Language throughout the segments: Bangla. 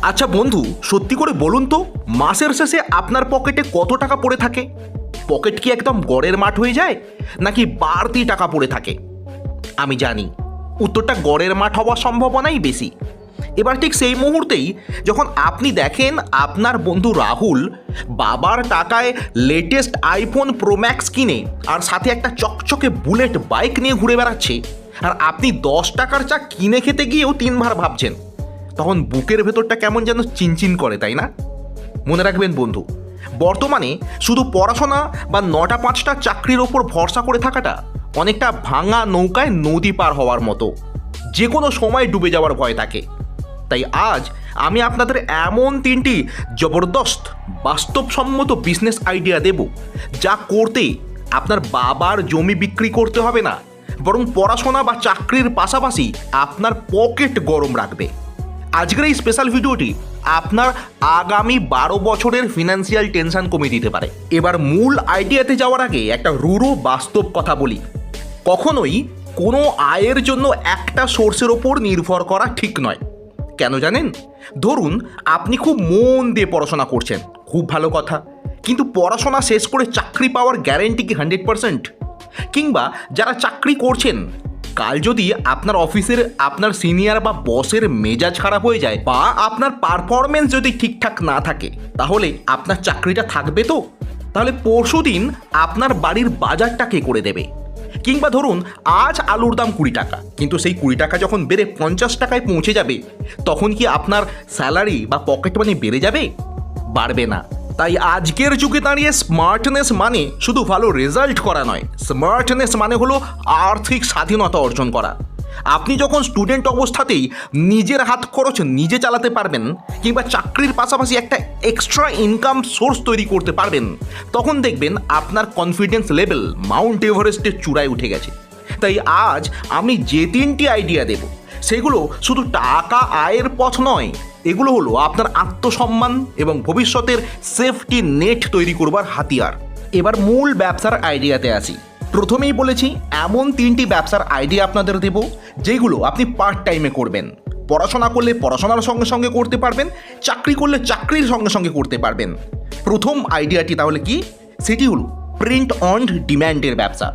আচ্ছা বন্ধু, সত্যি করে বলুন তো, মাসের শেষে আপনার পকেটে কত টাকা পড়ে থাকে? পকেট কি একদম গড়ের মাঠ হয়ে যায়, নাকি বাড়তি টাকা পড়ে থাকে? আমি জানি উত্তরটা গড়ের মাঠ হওয়ার সম্ভাবনাই বেশি। এবার ঠিক সেই মুহূর্তেই যখন আপনি দেখেন আপনার বন্ধু রাহুল বাবার টাকায় লেটেস্ট আইফোন প্রো ম্যাক্স কিনে আর সাথে একটা চকচকে বুলেট বাইক নিয়ে ঘুরে বেড়াচ্ছে, আর আপনি 10 টাকার চা কিনে খেতে গিয়েও তিনবার ভাবছেন, তখন বুকের ভেতরটা কেমন যেন চিনচিন করে, তাই না? মনে রাখবেন বন্ধু, বর্তমানে শুধু পড়াশোনা বা 9টা-5টা চাকরির ওপর ভরসা করে থাকাটা অনেকটা ভাঙা নৌকায় নদী পার হওয়ার মতো, যে কোনো সময় ডুবে যাওয়ার ভয় থাকে। তাই আজ আমি আপনাদের এমন 3টি জবরদস্ত বাস্তবসম্মত বিজনেস আইডিয়া দেব, যা করতে আপনার বাবার জমি বিক্রি করতে হবে না, বরং পড়াশোনা বা চাকরির পাশাপাশি আপনার পকেট গরম রাখবে। আজকের এই স্পেশাল ভিডিওটি আপনার আগামী 12 বছরের ফিনান্সিয়াল টেনশন কমিয়ে দিতে পারে। এবার মূল আইডিয়াতে যাওয়ার আগে একটা রুড়ো বাস্তব কথা বলি। কখনোই কোনো আয়ের জন্য একটা সোর্সের ওপর নির্ভর করা ঠিক নয়। কেন জানেন? ধরুন আপনি খুব মন দিয়ে পড়াশোনা করছেন, খুব ভালো কথা, কিন্তু পড়াশোনা শেষ করে চাকরি পাওয়ার গ্যারেন্টি কি 100%? কিংবা যারা চাকরি করছেন, কাল যদি আপনার অফিসের আপনার সিনিয়র বা বসের মেজাজ খারাপ হয়ে যায় বা আপনার পারফরমেন্স যদি ঠিকঠাক না থাকে, তাহলে আপনার চাকরিটা থাকবে তো? তাহলে পরশুদিন আপনার বাড়ির বাজারটা কে করে দেবে? কিংবা ধরুন আজ আলুর দাম 20 টাকা, কিন্তু সেই 20 টাকা যখন বেড়ে 50 টাকায় পৌঁছে যাবে, তখন কি আপনার স্যালারি বা পকেট মানি বেড়ে যাবে? বাড়বে না। তাই আজকের যুগে দাঁড়িয়ে স্মার্টনেস মানে শুধু ভালো রেজাল্ট করা নয়, স্মার্টনেস মানে হলো আর্থিক স্বাধীনতা অর্জন করা। আপনি যখন স্টুডেন্ট অবস্থাতেই নিজের হাত খরচ নিজে চালাতে পারবেন, কিংবা চাকরির পাশাপাশি একটা এক্সট্রা ইনকাম সোর্স তৈরি করতে পারবেন, তখন দেখবেন আপনার কনফিডেন্স লেভেল মাউন্ট এভারেস্টের চূড়ায় উঠে গেছে। তাই আজ আমি যে 3টি আইডিয়া দেব, সেগুলো শুধু টাকা আয়ের পথ নয়, এগুলো হলো আপনার আত্মসম্মান এবং ভবিষ্যতের সেফটি নেট তৈরি করবার হাতিয়ার। এবার মূল ব্যবসার আইডিয়াতে আসি। প্রথমেই বলেছি, এমন 3টি ব্যবসার আইডিয়া আপনাদের দেব, যেগুলো আপনি পার্ট টাইমে করবেন। পড়াশোনা করলে পড়াশোনার সঙ্গে সঙ্গে করতে পারবেন, চাকরি করলে চাকরির সঙ্গে সঙ্গে করতে পারবেন। প্রথম আইডিয়াটি তাহলে কি? সেটি হলো প্রিন্ট অন ডিম্যান্ডের ব্যবসা।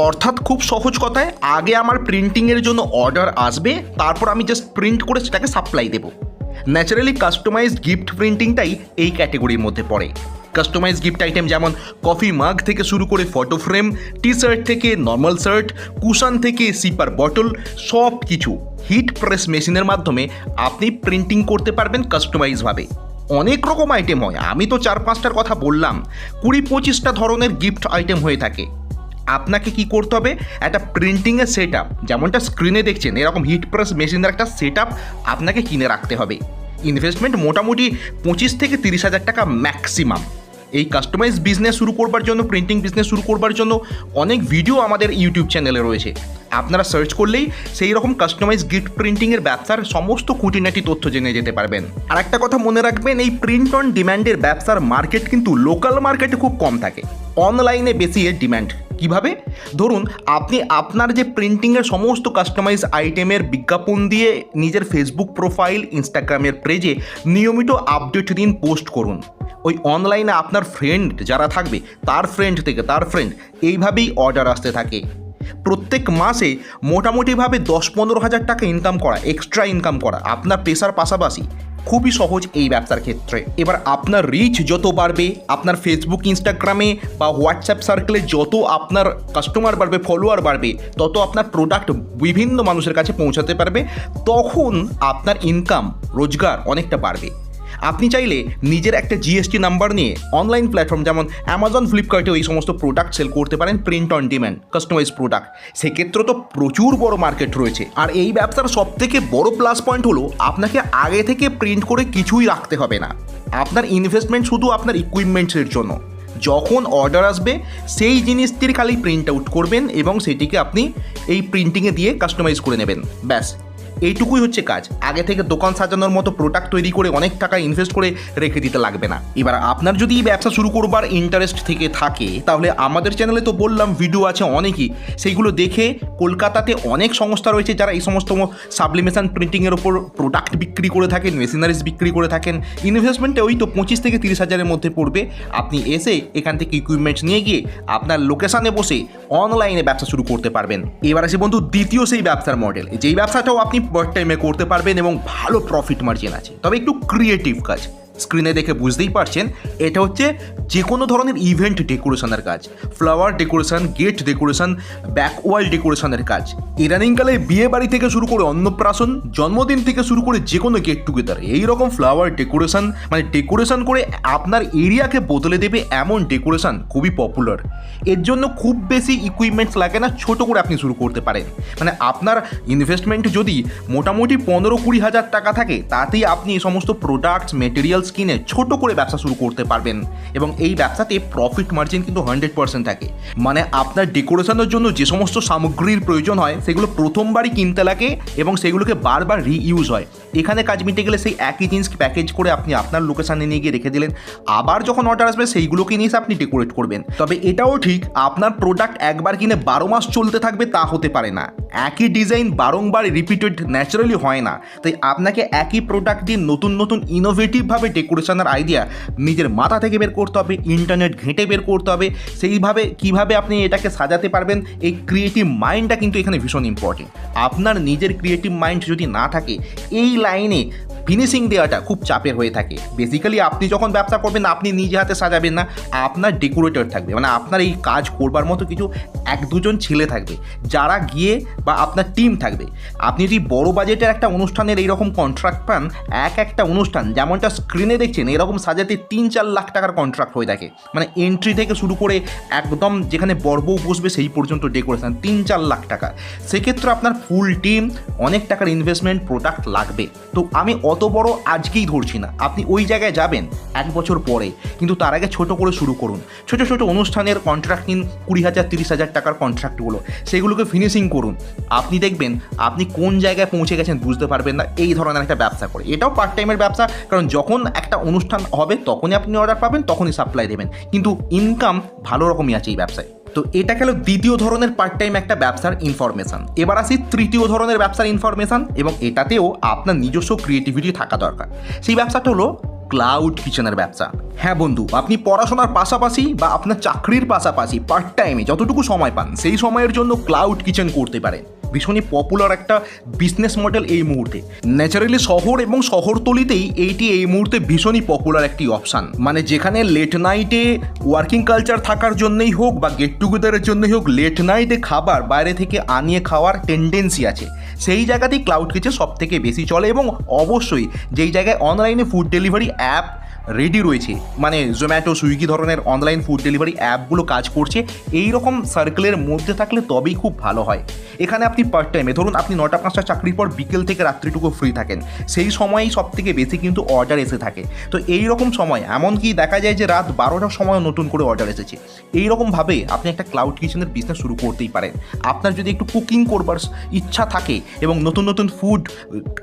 অর্থাৎ খুব সহজ কথায়, আগে আমার প্রিন্টিংয়ের জন্য অর্ডার আসবে, তারপর আমি জাস্ট প্রিন্ট করে সেটাকে সাপ্লাই দেবো। ন্যাচারালি কাস্টমাইজড গিফট প্রিন্টিংটাই এই ক্যাটেগরির মধ্যে পড়ে। কাস্টমাইজ গিফট আইটেম যেমন কফি মাগ থেকে শুরু করে ফটো ফ্রেম, টি শার্ট থেকে নর্মাল শার্ট, কুশন থেকে সিপার বটল, সব কিছু হিট প্রেস মেশিনের মাধ্যমে আপনি প্রিন্টিং করতে পারবেন কাস্টমাইজভাবে। অনেক রকম আইটেম হয়, আমি তো 4-5টার কথা বললাম, 20-25টা ধরনের গিফট আইটেম হয়ে থাকে। আপনাকে কি করতে হবে? একটা প্রিন্টিংয়ের সেট আপ, যেমনটা স্ক্রিনে দেখছেন, এরকম হিট প্রেস মেশিনের একটা সেট আপ আপনাকে কিনে রাখতে হবে। ইনভেস্টমেন্ট মোটামুটি 25 থেকে 30 হাজার টাকা ম্যাক্সিমাম। এই কাস্টমাইজ বিজনেস শুরু করবার জন্য, প্রিন্টিং বিজনেস শুরু করবার জন্য অনেক ভিডিও আমাদের ইউটিউব চ্যানেলে রয়েছে। আপনারা সার্চ করলেই সেই রকম কাস্টমাইজ গিফট প্রিন্টিংয়ের ব্যবসার সমস্ত খুঁটিনাটি তথ্য জেনে যেতে পারবেন। আর একটা কথা মনে রাখবেন, এই প্রিন্ট অন ডিম্যান্ডের ব্যবসার মার্কেট কিন্তু লোকাল মার্কেটে খুব কম থাকে, অনলাইনে বেশি এর ডিম্যান্ড। কিভাবে? ধরুন আপনি আপনার যে প্রিন্টিংয়ের সমস্ত কাস্টমাইজ আইটেমের বিজ্ঞাপন দিয়ে নিজের ফেসবুক প্রোফাইল, ইনস্টাগ্রামের পেজে নিয়মিত আপডেট দিন, পোস্ট করুন। ওই অনলাইনে আপনার ফ্রেন্ড যারা থাকবে, তার ফ্রেন্ড থেকে তার ফ্রেন্ড, এইভাবেই অর্ডার আসতে থাকে। প্রত্যেক মাসে মোটামুটিভাবে 10-15 হাজার টাকা ইনকাম করা, এক্সট্রা ইনকাম করা আপনার পেশার পাশাপাশি খুবই সহজ এই ব্যবসার ক্ষেত্রে। এবার আপনার রিচ যত বাড়বে, আপনার ফেসবুক, ইনস্টাগ্রামে বা হোয়াটসঅ্যাপ সার্কেলে যত আপনার কাস্টমার বাড়বে, ফলোয়ার বাড়বে, তত আপনার প্রোডাক্ট বিভিন্ন মানুষের কাছে পৌঁছাতে পারবে, তখন আপনার ইনকাম, রোজগার অনেকটা বাড়বে। আপনি চাইলে নিজের একটা জিএসটি নাম্বার নিয়ে অনলাইন প্ল্যাটফর্ম যেমন অ্যামাজন, ফ্লিপকার্টেও এই সমস্ত প্রোডাক্ট সেল করতে পারেন, print on demand customise product. সেক্ষেত্রে তো প্রচুর বড় মার্কেট রয়েছে। আর এই ব্যবসার সবথেকে বড় প্লাস পয়েন্ট হলো, আপনাকে আগে থেকে প্রিন্ট করে কিছুই রাখতে হবে না। আপনার ইনভেস্টমেন্ট শুধু আপনার ইকুইপমেন্টসের জন্য। যখন অর্ডার আসবে সেই জিনিসটির খালি প্রিন্ট আউট করবেন এবং সেটিকে আপনি এই প্রিন্টিংয়ে দিয়ে কাস্টমাইজ করে নেবেন, ব্যাস। এইটুকুই হচ্ছে কাজ। আগে থেকে দোকান সাজানোর মতো প্রোডাক্ট তৈরি করে অনেক টাকা ইনভেস্ট করে রেখে দিতে লাগবে না। এবার আপনার যদি এই ব্যবসা শুরু করবার ইন্টারেস্ট থেকে থাকে তাহলে আমাদের চ্যানেলে তো বললাম ভিডিও আছে অনেকই, সেইগুলো দেখে কলকাতাতে অনেক সংস্থা রয়েছে যারা এই সমস্ত সাবলিমেশন প্রিন্টিংয়ের ওপর প্রোডাক্ট বিক্রি করে থাকেন, মেশিনারিজ বিক্রি করে থাকেন। ইনভেস্টমেন্টে ওই তো 25 থেকে 30 হাজারের মধ্যে পড়বে। আপনি এসে এখান থেকে ইকুইপমেন্টস নিয়ে গিয়ে আপনার লোকেশানে বসে অনলাইনে ব্যবসা শুরু করতে পারবেন। এবার আসে বন্ধু দ্বিতীয় সেই ব্যবসার মডেল, যেই ব্যবসাটাও আপনি পার্ট টাইমে করতে পারবেন এবং ভালো প্রফিট মার্জিন আছে, তবে একটু ক্রিয়েটিভ কাজ। স্ক্রিনে দেখে বুঝতেই পারছেন এটা হচ্ছে যে কোনো ধরনের ইভেন্ট ডেকোরেশনের কাজ, ফ্লাওয়ার ডেকোরেশন, গেট ডেকোরেশন, ব্যাকওয়াল ডেকোরেশনের কাজ। ইদানিংকালে বিয়ে বাড়ি থেকে শুরু করে অন্নপ্রাশন, জন্মদিন থেকে শুরু করে যে কোনো গেট টুগেদার এইরকম ফ্লাওয়ার ডেকোরেশন, মানে ডেকোরেশন করে আপনার এরিয়াকে বদলে দেবে এমন ডেকোরেশন খুবই পপুলার। এর জন্য খুব বেশি ইকুইপমেন্টস লাগে না, ছোট করে আপনি শুরু করতে পারেন। মানে আপনার ইনভেস্টমেন্ট যদি মোটামুটি 15-20 হাজার টাকা থাকে তাতেই আপনি এই সমস্ত প্রোডাক্টস মেটেরিয়ালস কিনে ছোট করে ব্যবসা শুরু করতে পারবেন। এবং এই ব্যবসাতে প্রফিট মার্জিন কিন্তু 100% থাকে। মানে আপনার ডেকোরেশনের জন্য যে সমস্ত সামগ্রীর প্রয়োজন হয় সেগুলো প্রথমবারই কিনতে লাগে এবং সেগুলোকে বারবার রিইউজ হয়। এখানে কাজ মিটে গেলে সেই একই জিনিস প্যাকেজ করে আপনি আপনার লোকেশানে নিয়ে গিয়ে রেখে দিলেন, আবার যখন অর্ডার আসবে সেইগুলোকে নিয়ে আপনি ডেকোরেট করবেন। তবে এটাও ঠিক, আপনার প্রোডাক্ট একবার কিনে 12 মাস চলতে থাকবে তা হতে পারে না। একই ডিজাইন বারংবার রিপিটেড ন্যাচারালি হয় না, তাই আপনাকে একই প্রোডাক্ট দিয়ে নতুন নতুন ইনোভেটিভভাবে ডেকোরেশনের আইডিয়া নিজের মাথা থেকে বের করতে হবে, ইন্টারনেট ঘেঁটে বের করতে হবে। সেইভাবে কিভাবে আপনি এটাকে সাজাতে পারবেন, এই ক্রিয়েটিভ মাইন্ডটা কিন্তু এখানে ভীষণ ইম্পর্টেন্ট। আপনার নিজের ক্রিয়েটিভ মাইন্ড যদি না থাকে এই লাইনে ফিনিশিং দেওয়াটা খুব চাপের হয়ে থাকে। বেসিক্যালি আপনি যখন ব্যবসা করবেন আপনি নিজে হাতে সাজাবেন না, আপনার ডেকোরেটর থাকবে, মানে আপনার এই কাজ করবার মতো কিছু 1-2 জন ছেলে থাকবে যারা গিয়ে, বা আপনার টিম থাকবে। আপনি যদি বড় বাজেটের একটা অনুষ্ঠানের এইরকম কন্ট্রাক্ট পান, একটা অনুষ্ঠান যেমনটা স্ক্রিনে দেখছেন এরকম সাজাতে 3-4 লাখ টাকার কন্ট্রাক্ট হয়ে থাকে। মানে এন্ট্রি থেকে শুরু করে একদম যেখানে বড় বসবে সেই পর্যন্ত ডেকোরেশন 3-4 লাখ টাকা। সেক্ষেত্রে আপনার ফুল টিম, অনেক টাকার ইনভেস্টমেন্ট, প্রোডাক্ট লাগবে। তো আমি অত বড় আজকেই ধরছি না, আপনি ওই জায়গায় যাবেন 1 বছর পরে, কিন্তু তার আগে ছোট করে শুরু করুন। ছোট ছোট অনুষ্ঠানের কন্ট্রাক্ট নিন, 20,000-30,000 টাকার কন্ট্রাক্টগুলো, সেগুলোকে ফিনিশিং করুন। আপনি দেখবেন আপনি কোন জায়গায় পৌঁছে গেছেন বুঝতে পারবেন না এই ধরনের একটা ব্যবসা করে। এটাও পার্ট টাইমের ব্যবসা, কারণ যখন একটা অনুষ্ঠান হবে তখনই আপনি অর্ডার পাবেন, তখনই সাপ্লাই দেবেন, কিন্তু ইনকাম ভালো রকমই আছে এই ব্যবসায়। তো এটা গেল দ্বিতীয় ধরনের পার্ট টাইম একটা ব্যবসার ইনফরমেশন। এবার আসি তৃতীয় ধরনের ব্যবসার ইনফরমেশন, এবং এটাতেও আপনার নিজস্ব ক্রিয়েটিভিটি থাকা দরকার। সেই ব্যবসাটা হলো ক্লাউড কিচেনের ব্যবসা। হ্যাঁ বন্ধু, আপনি পড়াশোনার পাশাপাশি বা আপনার চাকরির পাশাপাশি পার্ট টাইমে যতটুকু সময় পান সেই সময়ের জন্য ক্লাউড কিচেন করতে পারেন। ভীষণই পপুলার একটা বিজনেস মডেল এই মুহূর্তে। ন্যাচারালি শহর এবং শহরতলিতেই এইটি এই মুহূর্তে ভীষণই পপুলার একটি অপশান। মানে যেখানে লেট নাইটে ওয়ার্কিং কালচার থাকার জন্যই হোক বা গেট টুগেদারের জন্যই হোক, লেট নাইটে খাবার বাইরে থেকে আনিয়ে খাওয়ার টেন্ডেন্সি আছে, সেই জায়গাতেই ক্লাউড কিচেন সব থেকে বেশি চলে। এবং অবশ্যই যেই জায়গায় অনলাইনে ফুড ডেলিভারি অ্যাপ রেডি রয়েছে, মানে জোম্যাটো, সুইগি ধরনের অনলাইন ফুড ডেলিভারি অ্যাপগুলো কাজ করছে, এই রকম সার্কেলের মধ্যে থাকলে তবেই খুব ভালো হয়। এখানে আপনি পার্ট টাইমে, ধরুন আপনি 9টা-5টা চাকরির পর বিকেল থেকে রাত্রিটুকু ফ্রি থাকেন, সেই সময়ই সব থেকে বেশি কিন্তু অর্ডার এসে থাকে। তো এই রকম সময় এমনকি দেখা যায় যে রাত 12টার সময় নতুন করে অর্ডার এসেছে। এই রকমভাবে আপনি একটা ক্লাউড কিচেনের বিজনেস শুরু করতেই পারেন। আপনার যদি একটু কুকিং করবার ইচ্ছা থাকে এবং নতুন নতুন ফুড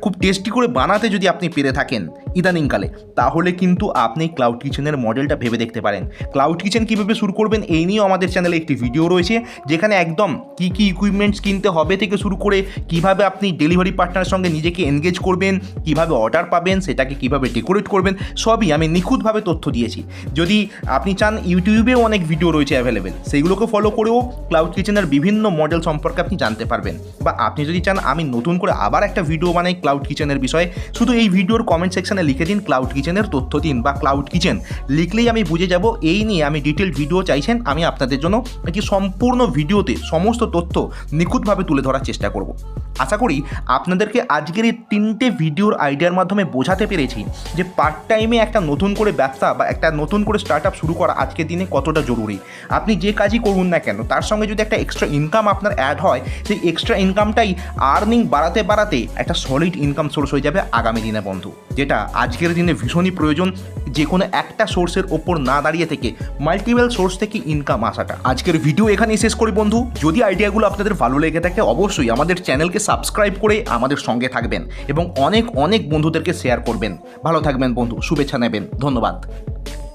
খুব টেস্টি করে বানাতে যদি আপনি পেরে থাকেন ইদানিংকালে, তাহলে কিন্তু আপনি ক্লাউড কিচেনের মডেলটা ভেবে দেখতে পারেন। ক্লাউড কিচেন কীভাবে শুরু করবেন এই নিয়েও আমাদের চ্যানেলে একটি ভিডিও রয়েছে, যেখানে একদম কী কী ইকুইপমেন্টস কিনতে হবে থেকে শুরু করে কিভাবে আপনি ডেলিভারি পার্টনারের সঙ্গে নিজেকে এনগেজ করবেন, কিভাবে অর্ডার পাবেন, সেটাকে কিভাবে ডেকোরেট করবেন, সবই আমি নিখুঁতভাবে তথ্য দিয়েছি। যদি আপনি চান ইউটিউবেও অনেক ভিডিও রয়েছে অ্যাভেলেবেল, সেইগুলোকে ফলো করেও ক্লাউড কিচেনের বিভিন্ন মডেল সম্পর্কে আপনি জানতে পারবেন। বা আপনি যদি চান আমি নতুন করে আবার একটা ভিডিও বানাই ক্লাউড কিচেনের বিষয়ে, শুধু এই ভিডিওর কমেন্ট সেকশনে লিখে দিন ক্লাউড কিচেনের তথ্য দিন বা ক্লাউড কিচেন, লিখলেই আমি বুঝে যাব এই নিয়ে আমি ডিটেল ভিডিও চাইছেন। আমি আপনাদের জন্য একটি সম্পূর্ণ ভিডিওতে সমস্ত তথ্য নিখুঁতভাবে তুলে ধরার চেষ্টা করব। আশা করি আপনাদেরকে আজকের এই 3টে ভিডিওর আইডিয়ার মাধ্যমে বোঝাতে পেরেছি যে পার্ট টাইমে একটা নতুন করে ব্যবসা বা একটা নতুন করে স্টার্ট আপ শুরু করা আজকের দিনে কতটা জরুরি। আপনি যে কাজই করুন না কেন তার সঙ্গে যদি একটা এক্সট্রা ইনকাম আপনার অ্যাড হয়, সেই এক্সট্রা ইনকামটাই আর্নিং বাড়াতে বাড়াতে একটা সলিড ইনকাম সোর্স হয়ে যাবে আগামী দিনে বন্ধু, যেটা আজকের দিনে ভীষণই প্রয়োজন। যে কোনো একটা সোর্সের ওপর না দাঁড়িয়ে থেকে মাল্টিপল সোর্স থেকে ইনকাম আসাটা। আজকের ভিডিও এখানেই শেষ করি বন্ধু। যদি আইডিয়াগুলো আপনাদের ভালো লেগে থাকে অবশ্যই আমাদের চ্যানেলকে সাবস্ক্রাইব করে আমাদের সঙ্গে থাকবেন এবং অনেক অনেক বন্ধুদেরকে শেয়ার করবেন। ভালো থাকবেন বন্ধু, শুভেচ্ছা নেবেন, ধন্যবাদ।